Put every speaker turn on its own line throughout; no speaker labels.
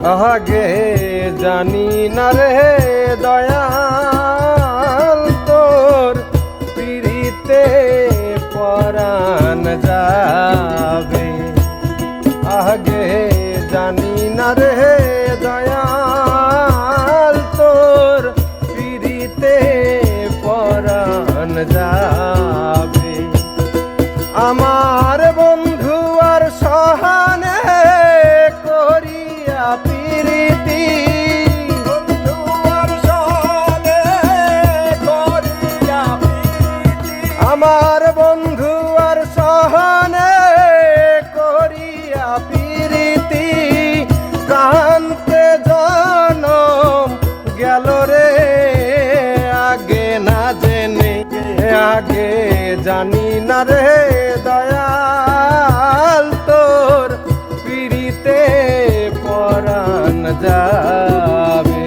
আগে জানি না রে দয়াল তোর পিড়িতে পরাণ যাবে। আগে জানি না রে দয়াল তোর পিড়িতে পরাণ যাবে। আমার বন্ধু আর সহানে করিয়া প্রীতি, বন্ধু আর সহানে করিয়া প্রীতি, আমার বন্ধু আর সহানে করিয়া প্রীতি, কান্তে জনম গেল রে আগে না জেনে। আগে জানি না রে দয়াল তোর পিড়িতে পরাণ যাবে।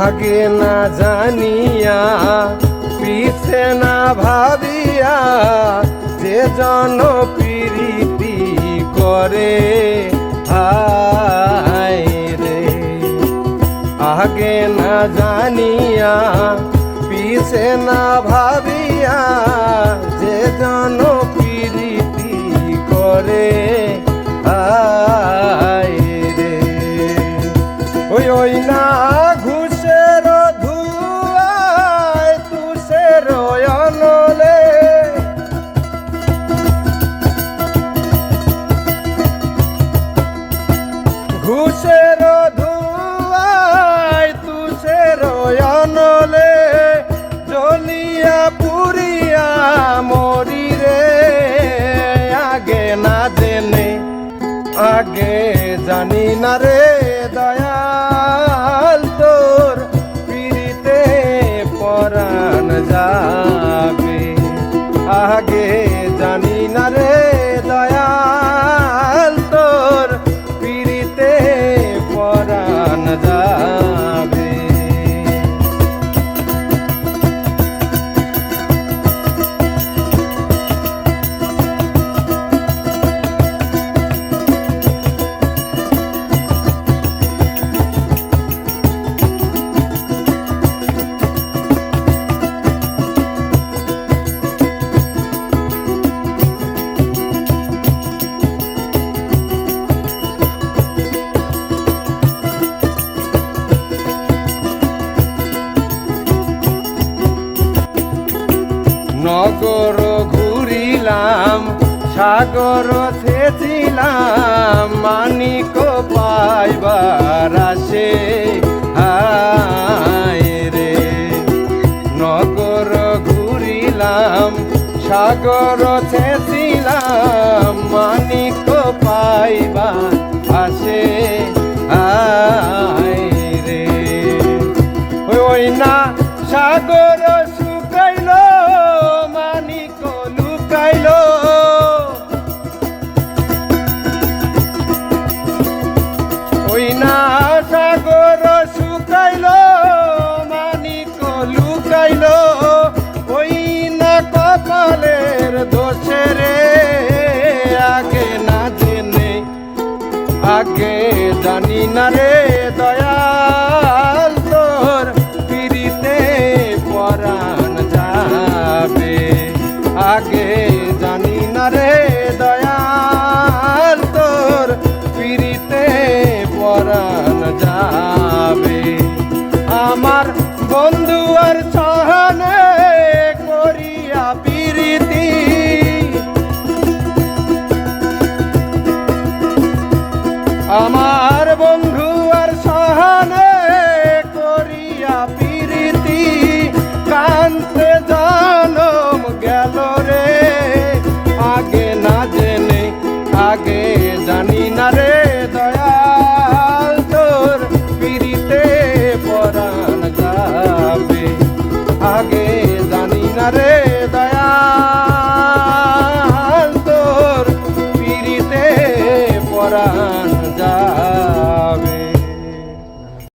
আগে না জানিয়া পিছে না ভাবিয়া যে জন প্রীতি করে হায় রে। আগে না জানিয়া পিছে না ভাবিয়া যে জন প্রীতি করে হায় রে। ওই না ঘুষের ধুয়ায় তুষের অনলে, ঘুষের ধুয়ায় তুষের অনলে জ্বলিয়া পুরিয়া মরি রে। আগে না জেনে আগে জানি না রে দয়াল তোর পিড়িতে পরাণ যাবে। আগে জানি না রে দয়াল তোর পিড়িতে পরাণ যাবে। নগর ঘুরিলাম সাগর ছেছিলাম মানিক পাইবার আসে হায় রে। নগর ঘুরিলাম সাগর ছেছিলাম মানিক পাইবার আসে হায় রে। ওই না সাগর শুকাইল মানিক লুকাইল, ওই না সাগর শুকাইল মানিক লুকাইল, ওই না কপালের দোষে রে। আগে না জেনে আগে জানি না রে দয়াল তোর পিড়িতে পরাণ যাবে। আগে জানি না রে দয়াল তোর পিড়িতে পরাণ যাবে। আমার বন্ধু আর সহানে করিয়া প্রীতি, আমার বন্ধু আর সহানে করিয়া প্রীতি, কান্তে জনম গেল রে আগে না জেনে। আগে জানি না রে দয়াল তোর পিড়িতে পরাণ যাবে। আগে পরাণ